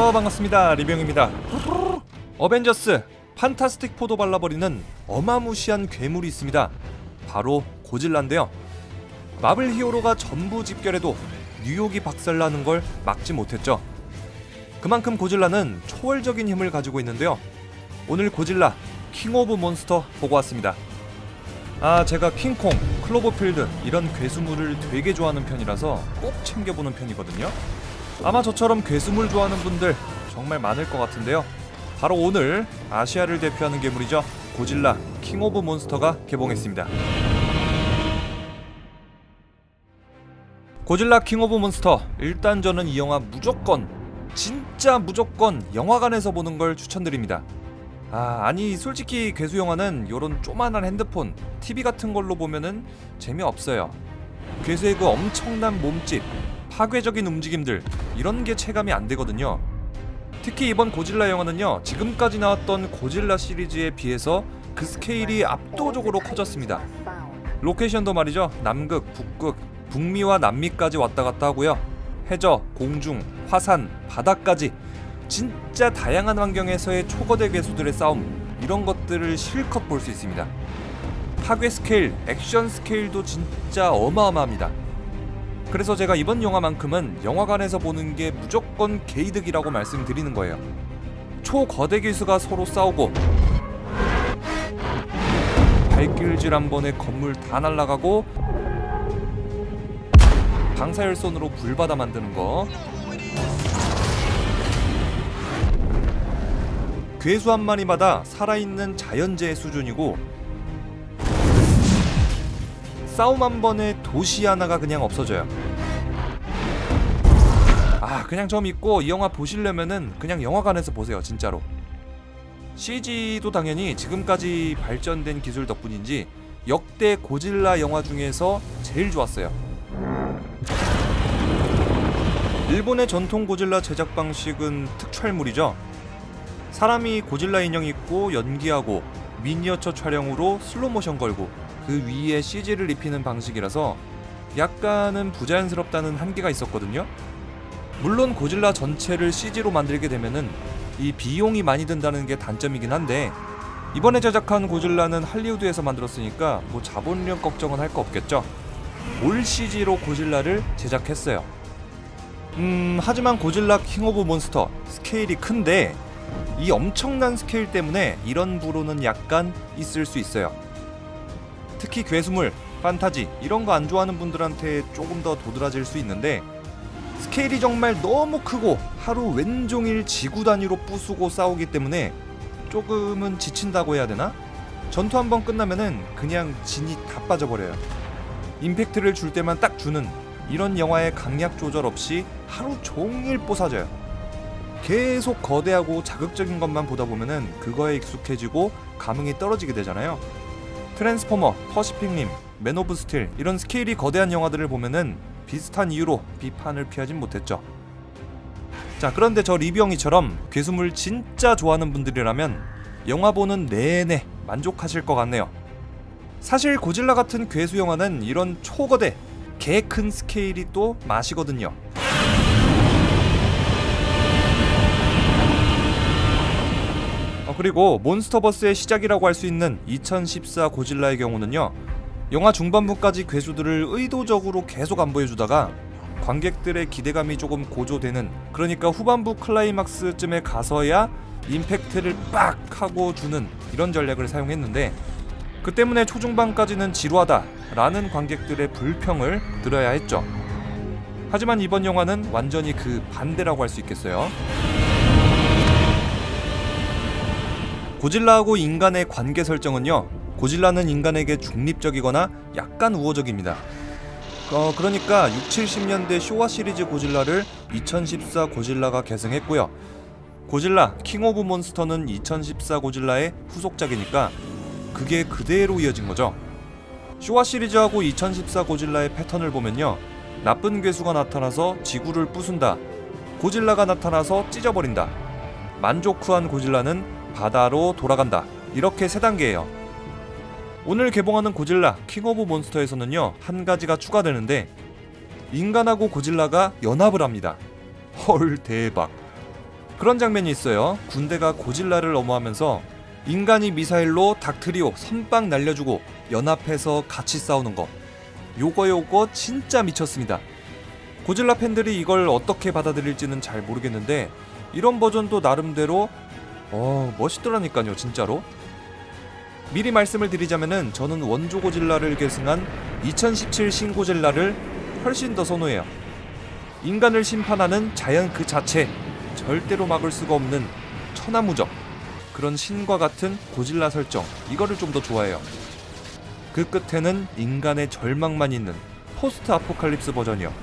안녕하세요, 반갑습니다. 리병입니다. 어벤져스 판타스틱 포도 발라버리는 어마무시한 괴물이 있습니다. 바로 고질라인데요. 마블 히어로가 전부 집결해도 뉴욕이 박살나는 걸 막지 못했죠. 그만큼 고질라는 초월적인 힘을 가지고 있는데요. 오늘 고질라 킹 오브 몬스터 보고 왔습니다. 제가 킹콩, 클로버필드 이런 괴수물을 되게 좋아하는 편이라서 꼭 챙겨보는 편이거든요. 아마 저처럼 괴수물 좋아하는 분들 정말 많을 것 같은데요. 바로 오늘 아시아를 대표하는 괴물이죠. 고질라 킹 오브 몬스터가 개봉했습니다. 고질라 킹 오브 몬스터, 일단 저는 이 영화 무조건, 진짜 무조건 영화관에서 보는 걸 추천드립니다. 아니 솔직히 괴수 영화는 요런 조만한 핸드폰, TV 같은 걸로 보면은 재미없어요. 괴수의 그 엄청난 몸집, 파괴적인 움직임들, 이런 게 체감이 안 되거든요. 특히 이번 고질라 영화는요, 지금까지 나왔던 고질라 시리즈에 비해서 그 스케일이 압도적으로 커졌습니다. 로케이션도 말이죠, 남극, 북극, 북미와 남미까지 왔다 갔다 하고요. 해저, 공중, 화산, 바다까지 진짜 다양한 환경에서의 초거대 괴수들의 싸움, 이런 것들을 실컷 볼 수 있습니다. 파괴 스케일, 액션 스케일도 진짜 어마어마합니다. 그래서 제가 이번 영화만큼은 영화관에서 보는 게 무조건 개이득이라고 말씀드리는 거예요. 초거대 괴수가 서로 싸우고, 발길질 한 번에 건물 다 날아가고, 방사열선으로 불바다 만드는 거, 괴수 한 마리마다 살아있는 자연재해 수준이고, 싸움 한 번에 도시 하나가 그냥 없어져요. 그냥 저 믿고 이 영화 보시려면은 그냥 영화관에서 보세요, 진짜로. CG도 당연히 지금까지 발전된 기술 덕분인지 역대 고질라 영화 중에서 제일 좋았어요. 일본의 전통 고질라 제작 방식은 특촬물이죠. 사람이 고질라 인형 입고 연기하고 미니어처 촬영으로 슬로모션 걸고 그 위에 CG를 입히는 방식이라서 약간은 부자연스럽다는 한계가 있었거든요. 물론 고질라 전체를 CG로 만들게 되면은 이 비용이 많이 든다는 게 단점이긴 한데, 이번에 제작한 고질라는 할리우드에서 만들었으니까 뭐 자본력 걱정은 할 거 없겠죠. 올 CG로 고질라를 제작했어요. 하지만 고질라 킹 오브 몬스터 스케일이 큰데, 이 엄청난 스케일 때문에 이런 불호는 약간 있을 수 있어요. 특히 괴수물, 판타지 이런 거 안 좋아하는 분들한테 조금 더 도드라질 수 있는데, 스케일이 정말 너무 크고 하루 왼종일 지구 단위로 부수고 싸우기 때문에 조금은 지친다고 해야 되나? 전투 한번 끝나면은 그냥 진이 다 빠져버려요. 임팩트를 줄 때만 딱 주는 이런 영화의 강약 조절 없이 하루 종일 뽀사져요. 계속 거대하고 자극적인 것만 보다 보면은 그거에 익숙해지고 감흥이 떨어지게 되잖아요. 트랜스포머, 퍼시픽 림, 맨 오브 스틸 이런 스케일이 거대한 영화들을 보면은 비슷한 이유로 비판을 피하진 못했죠. 자, 그런데 저 리뷰형이처럼 괴수물 진짜 좋아하는 분들이라면 영화 보는 내내 만족하실 것 같네요. 사실 고질라 같은 괴수 영화는 이런 초거대, 개 큰 스케일이 또 맛이거든요. 그리고 몬스터버스의 시작이라고 할 수 있는 2014 고질라의 경우는요, 영화 중반부까지 괴수들을 의도적으로 계속 안 보여주다가 관객들의 기대감이 조금 고조되는, 그러니까 후반부 클라이막스쯤에 가서야 임팩트를 빡 하고 주는 이런 전략을 사용했는데, 그 때문에 초중반까지는 지루하다 라는 관객들의 불평을 들어야 했죠. 하지만 이번 영화는 완전히 그 반대라고 할 수 있겠어요. 고질라하고 인간의 관계 설정은요, 고질라는 인간에게 중립적이거나 약간 우호적입니다. 그러니까 60~70년대 쇼와 시리즈 고질라를 2014 고질라가 계승했고요. 고질라 킹 오브 몬스터는 2014 고질라의 후속작이니까 그게 그대로 이어진 거죠. 쇼와 시리즈하고 2014 고질라의 패턴을 보면요, 나쁜 괴수가 나타나서 지구를 부순다, 고질라가 나타나서 찢어버린다, 만족 후한 고질라는 바다로 돌아간다, 이렇게 세 단계예요. 오늘 개봉하는 고질라 킹 오브 몬스터에서는요, 한 가지가 추가되는데 인간하고 고질라가 연합을 합니다. 헐, 대박. 그런 장면이 있어요. 군대가 고질라를 엄호하면서 인간이 미사일로 닥트리오 선빵 날려주고 연합해서 같이 싸우는 거. 요거 진짜 미쳤습니다. 고질라 팬들이 이걸 어떻게 받아들일지는 잘 모르겠는데 이런 버전도 나름대로 멋있더라니까요, 진짜로. 미리 말씀을 드리자면은 저는 원조 고질라를 계승한 2017 신고질라를 훨씬 더 선호해요. 인간을 심판하는 자연 그 자체, 절대로 막을 수가 없는 천하무적, 그런 신과 같은 고질라 설정, 이거를 좀 더 좋아해요. 그 끝에는 인간의 절망만 있는 포스트 아포칼립스 버전이요.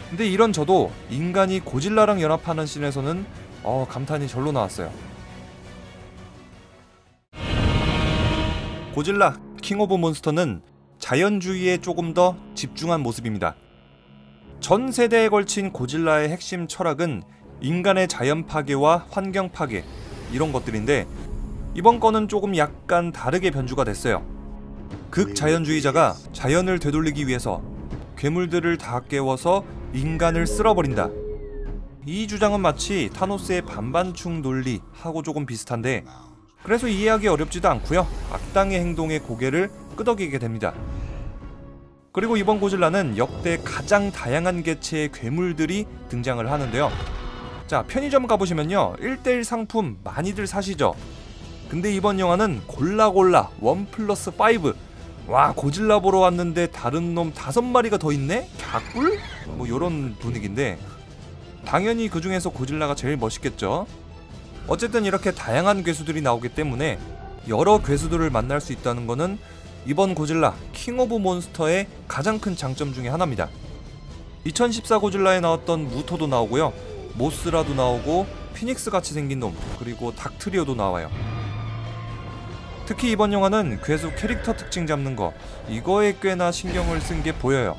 근데 이런 저도 인간이 고질라랑 연합하는 씬에서는 감탄이 절로 나왔어요. 고질라 킹 오브 몬스터는 자연주의에 조금 더 집중한 모습입니다. 전 세대에 걸친 고질라의 핵심 철학은 인간의 자연 파괴와 환경 파괴, 이런 것들인데 이번 거는 조금 약간 다르게 변주가 됐어요. 극자연주의자가 자연을 되돌리기 위해서 괴물들을 다 깨워서 인간을 쓸어버린다. 이 주장은 마치 타노스의 반반충 논리하고 조금 비슷한데, 그래서 이해하기 어렵지도 않고요. 악당의 행동에 고개를 끄덕이게 됩니다. 그리고 이번 고질라는 역대 가장 다양한 개체의 괴물들이 등장을 하는데요. 자, 편의점 가보시면요, 1:1 상품 많이들 사시죠? 근데 이번 영화는 골라 1+5, 와, 고질라 보러 왔는데 다른 놈 5마리가 더 있네? 갸꿀? 뭐 요런 분위기인데, 당연히 그 중에서 고질라가 제일 멋있겠죠. 어쨌든 이렇게 다양한 괴수들이 나오기 때문에 여러 괴수들을 만날 수 있다는 거는 이번 고질라 킹 오브 몬스터의 가장 큰 장점 중에 하나입니다. 2014 고질라에 나왔던 무토도 나오고요, 모스라도 나오고 피닉스 같이 생긴 놈, 그리고 닥트리오도 나와요. 특히 이번 영화는 괴수 캐릭터 특징 잡는 거, 이거에 꽤나 신경을 쓴 게 보여요.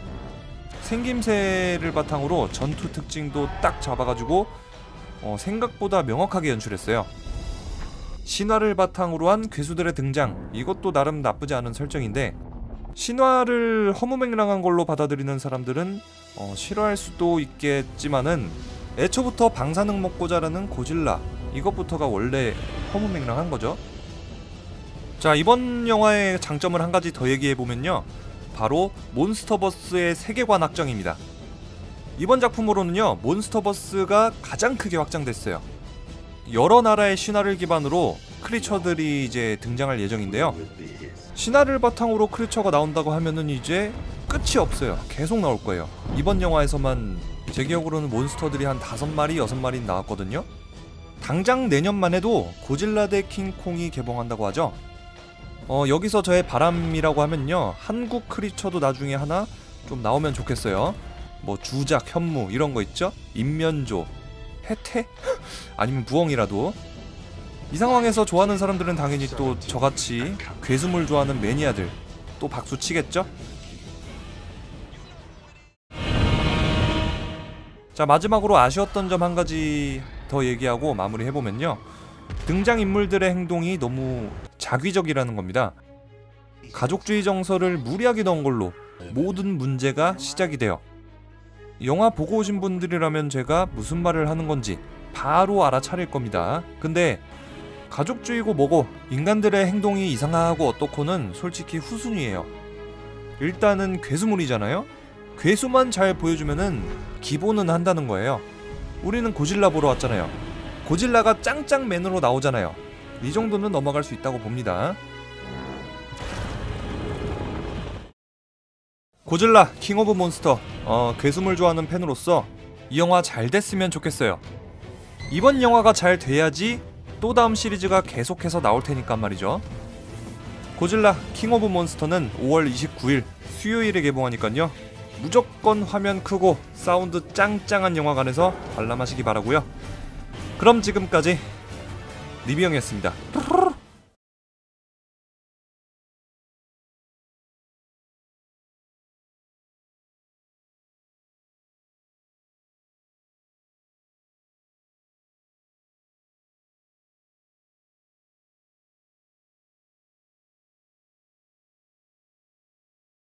생김새를 바탕으로 전투 특징도 딱 잡아가지고 생각보다 명확하게 연출했어요. 신화를 바탕으로 한 괴수들의 등장, 이것도 나름 나쁘지 않은 설정인데, 신화를 허무맹랑한 걸로 받아들이는 사람들은 싫어할 수도 있겠지만은 애초부터 방사능 먹고 자라는 고질라, 이것부터가 원래 허무맹랑한 거죠. 자, 이번 영화의 장점을 한 가지 더 얘기해보면요, 바로 몬스터버스의 세계관 확장입니다. 이번 작품으로는요, 몬스터버스가 가장 크게 확장됐어요. 여러 나라의 신화를 기반으로 크리처들이 이제 등장할 예정인데요, 신화를 바탕으로 크리처가 나온다고 하면은 이제 끝이 없어요. 계속 나올 거예요. 이번 영화에서만 제 기억으로는 몬스터들이 한 5마리, 6마리 나왔거든요. 당장 내년만 해도 고질라 대 킹콩이 개봉한다고 하죠. 여기서 저의 바람이라고 하면요, 한국 크리처도 나중에 하나 좀 나오면 좋겠어요. 뭐 주작, 현무 이런 거 있죠? 인면조, 해태? 아니면 부엉이라도. 이 상황에서 좋아하는 사람들은 당연히 또 저같이 괴수물 좋아하는 매니아들 또 박수 치겠죠? 자, 마지막으로 아쉬웠던 점 한 가지 더 얘기하고 마무리해보면요, 등장인물들의 행동이 너무 자기적이라는 겁니다. 가족주의 정서를 무리하게 넣은 걸로 모든 문제가 시작이 돼요. 영화 보고 오신 분들이라면 제가 무슨 말을 하는 건지 바로 알아차릴 겁니다. 근데 가족주의고 뭐고 인간들의 행동이 이상하고 어떻고는 솔직히 후순위예요. 일단은 괴수물이잖아요? 괴수만 잘 보여주면은 기본은 한다는 거예요. 우리는 고질라 보러 왔잖아요. 고질라가 짱짱맨으로 나오잖아요. 이 정도는 넘어갈 수 있다고 봅니다. 고질라 킹 오브 몬스터, 괴수물 좋아하는 팬으로서 이 영화 잘 됐으면 좋겠어요. 이번 영화가 잘 돼야지 또 다음 시리즈가 계속해서 나올 테니까 말이죠. 고질라 킹 오브 몬스터는 5월 29일 수요일에 개봉하니깐요, 무조건 화면 크고 사운드 짱짱한 영화관에서 관람하시기 바라고요. 그럼 지금까지 리뷰형이었습니다.